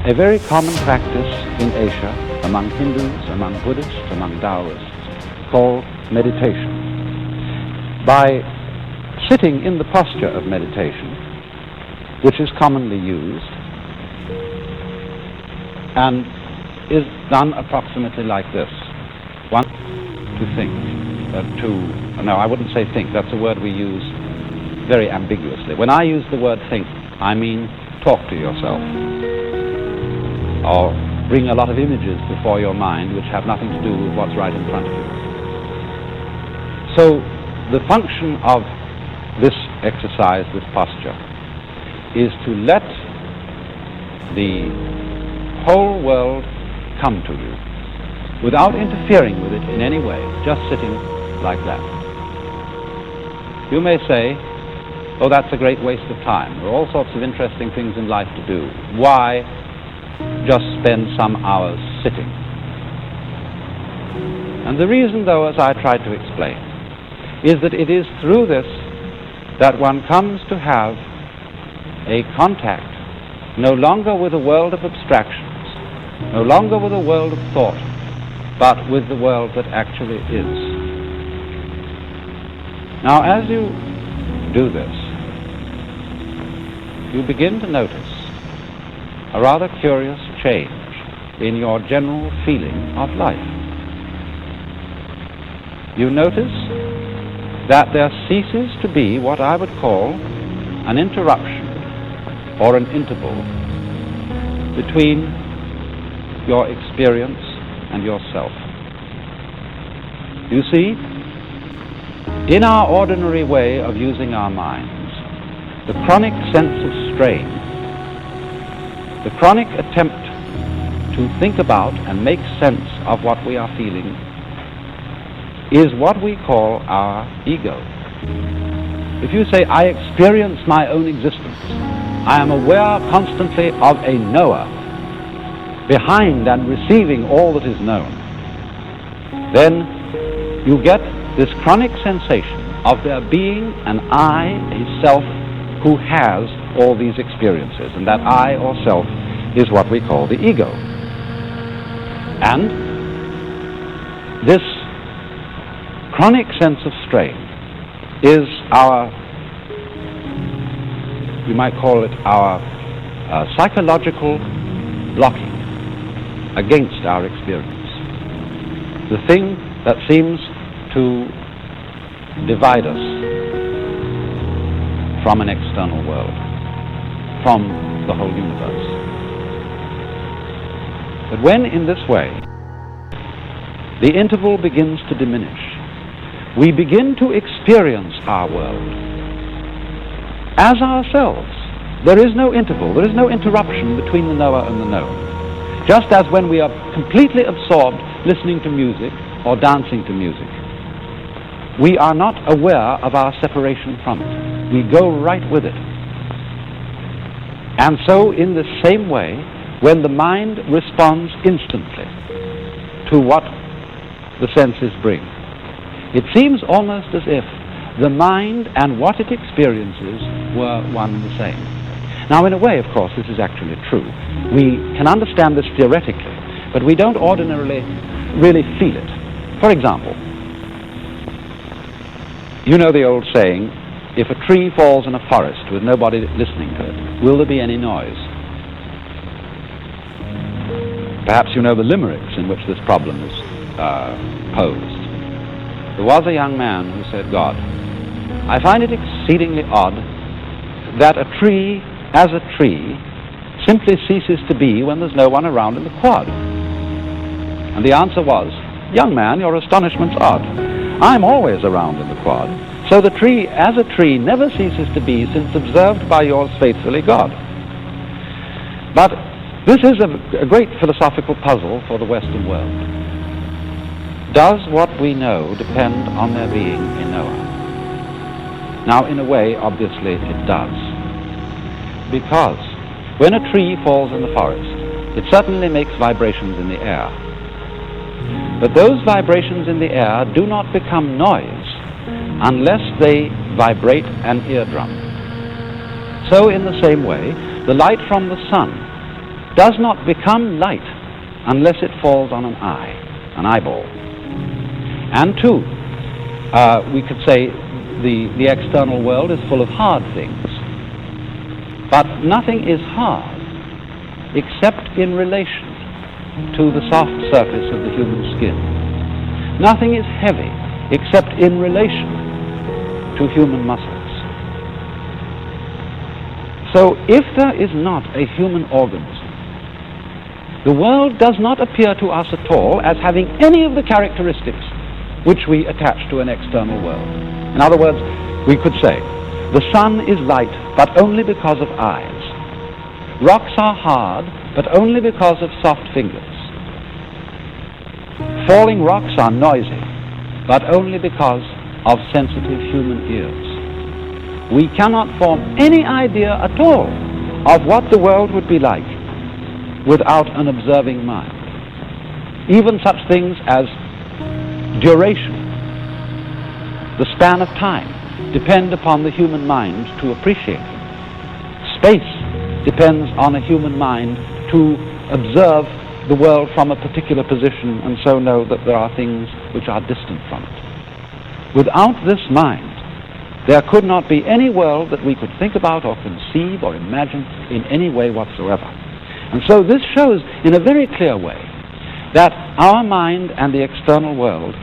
a very common practice in Asia, among Hindus, among Buddhists, among Taoists, called meditation. By sitting in the posture of meditation, which is commonly used, and is done approximately like this. One, to think. No, I wouldn't say think. That's a word we use very ambiguously. When I use the word think, I mean talk to yourself, or bring a lot of images before your mind which have nothing to do with what's right in front of you. So the function of this exercise, this posture, is to let the whole world come to you without interfering with it in any way, just sitting like that. You may say, oh, that's a great waste of time. There are all sorts of interesting things in life to do. Why just spend some hours sitting? And the reason, though, as I tried to explain, is that it is through this that one comes to have a contact no longer with a world of abstractions, no longer with a world of thought, but with the world that actually is. Now, as you do this, you begin to notice a rather curious change in your general feeling of life. You notice that there ceases to be what I would call an interruption or an interval between your experience and yourself. You see, in our ordinary way of using our minds, the chronic sense of strain, the chronic attempt to think about and make sense of what we are feeling, is what we call our ego. If you say, I experience my own existence, I am aware constantly of a knower behind and receiving all that is known, then you get this chronic sensation of there being an I, a self, who has all these experiences, and that I or self is what we call the ego. And this chronic sense of strain is our, you might call it our psychological blocking against our experience. The thing that seems to divide us from an external world, from the whole universe. But when in this way the interval begins to diminish, we begin to experience our world as ourselves. There is no interval, there is no interruption between the knower and the known. Just as when we are completely absorbed listening to music or dancing to music, we are not aware of our separation from it. We go right with it. And so in the same way, when the mind responds instantly to what the senses bring, it seems almost as if the mind and what it experiences were one and the same. Now, in a way, of course, this is actually true. We can understand this theoretically, but we don't ordinarily really feel it. For example, you know the old saying, if a tree falls in a forest with nobody listening to it, will there be any noise? Perhaps you know the limericks in which this problem is posed. There was a young man who said, God, I find it exceedingly odd that a tree, as a tree, simply ceases to be when there's no one around in the quad. And the answer was, young man, your astonishment's odd. I'm always around in the quad, so the tree, as a tree, never ceases to be since observed by yours faithfully, God. But this is a great philosophical puzzle for the Western world. Does what we know depend on there being a knower? Now, in a way, obviously, it does. Because when a tree falls in the forest, it certainly makes vibrations in the air. But those vibrations in the air do not become noise unless they vibrate an eardrum. So in the same way, the light from the sun does not become light unless it falls on an eye, an eyeball. And two, we could say the external world is full of hard things. But nothing is hard except in relation to the soft surface of the human skin. Nothing is heavy except in relation to human muscles. So if there is not a human organism, the world does not appear to us at all as having any of the characteristics which we attach to an external world. In other words, we could say, the sun is light, but only because of eyes. Rocks are hard, but only because of soft fingers. Falling rocks are noisy, but only because of sensitive human ears. We cannot form any idea at all of what the world would be like without an observing mind. Even such things as duration, the span of time, depend upon the human mind to appreciate them. Space depends on a human mind to observe the world from a particular position and so know that there are things which are distant from it. Without this mind, there could not be any world that we could think about or conceive or imagine in any way whatsoever. And so this shows in a very clear way that our mind and the external world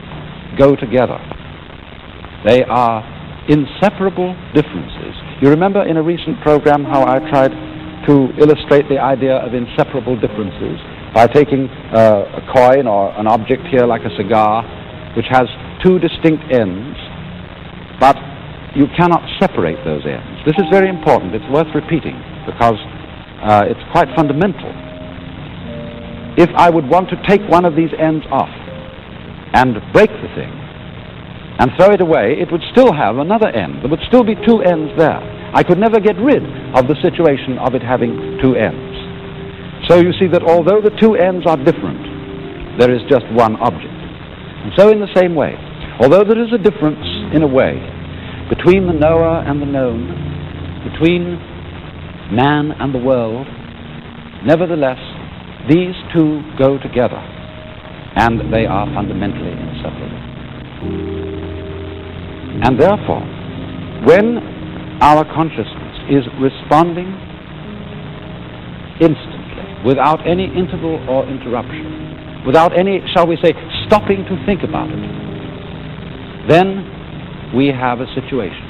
go together. They are inseparable differences. You remember in a recent program how I tried to illustrate the idea of inseparable differences by taking a coin or an object here like a cigar, which has two distinct ends, but you cannot separate those ends. This is very important. It's worth repeating because it's quite fundamental. If I would want to take one of these ends off and break the thing and throw it away, it would still have another end. There would still be two ends there. I could never get rid of the situation of it having two ends. So you see that although the two ends are different, there is just one object. And so in the same way, although there is a difference in a way between the knower and the known, between man and the world, nevertheless, these two go together, and they are fundamentally inseparable. And therefore, when our consciousness is responding instantly, without any interval or interruption, without any, shall we say, stopping to think about it, then we have a situation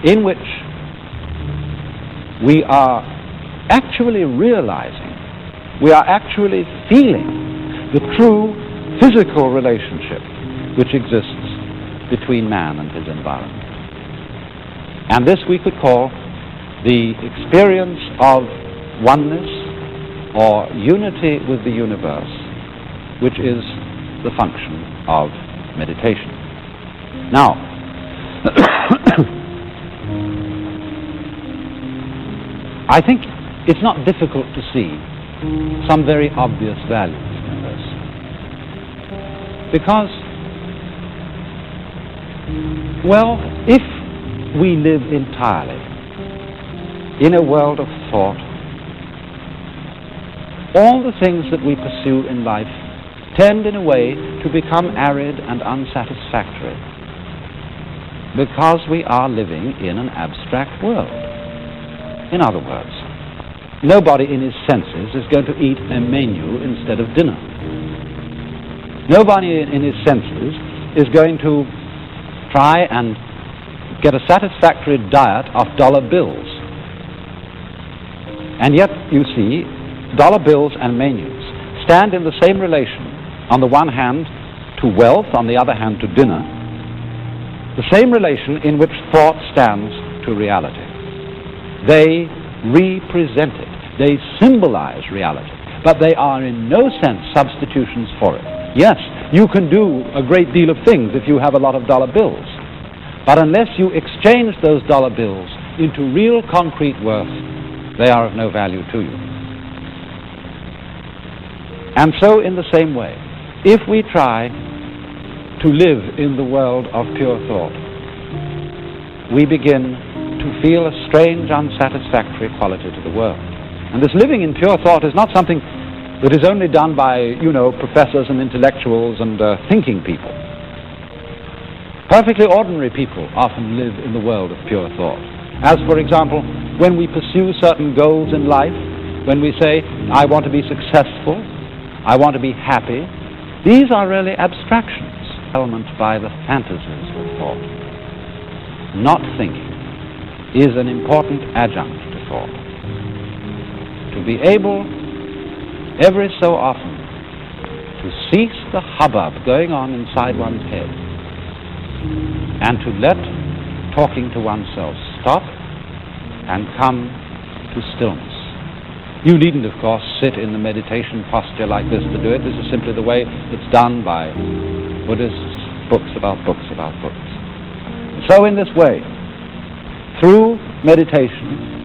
in which we are actually realizing, we are actually feeling the true physical relationship which exists between man and his environment. And this we could call the experience of oneness or unity with the universe, which is the function of meditation. Now, I think it's not difficult to see some very obvious values in this. Because, well, if we live entirely in a world of thought, all the things that we pursue in life tend in a way to become arid and unsatisfactory because we are living in an abstract world. In other words, nobody in his senses is going to eat a menu instead of dinner. Nobody in his senses is going to try and get a satisfactory diet off dollar bills. And yet, you see, dollar bills and menus stand in the same relation, on the one hand to wealth, on the other hand to dinner, the same relation in which thought stands to reality. They represent it. They symbolize reality, but they are in no sense substitutions for it. Yes, you can do a great deal of things if you have a lot of dollar bills, but unless you exchange those dollar bills into real concrete worth, they are of no value to you. And so in the same way, if we try to live in the world of pure thought, we begin to feel a strange, unsatisfactory quality to the world. And this living in pure thought is not something that is only done by, professors and intellectuals and thinking people. Perfectly ordinary people often live in the world of pure thought. As, for example, when we pursue certain goals in life, when we say, I want to be successful, I want to be happy, these are really abstractions, elements by the fantasies of thought. Not thinking is an important adjunct to thought. To be able, every so often, to cease the hubbub going on inside one's head and to let talking to oneself stop and come to stillness. You needn't, of course, sit in the meditation posture like this to do it. This is simply the way it's done by Buddhists, books about books about books. So in this way, through meditation,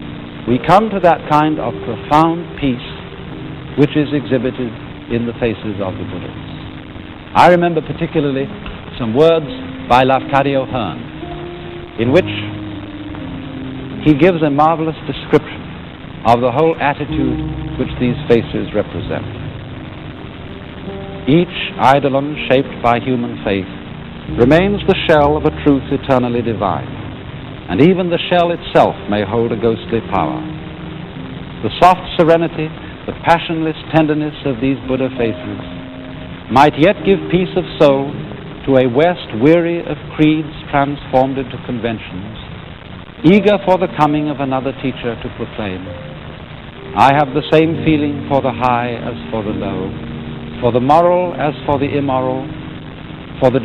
we come to that kind of profound peace which is exhibited in the faces of the Buddhas. I remember particularly some words by Lafcadio Hearn, in which he gives a marvelous description of the whole attitude which these faces represent. Each eidolon shaped by human faith remains the shell of a truth eternally divine, and even the shell itself may hold a ghostly power. The soft serenity, the passionless tenderness of these Buddha faces might yet give peace of soul to a West weary of creeds transformed into conventions, eager for the coming of another teacher to proclaim, I have the same feeling for the high as for the low, for the moral as for the immoral, for the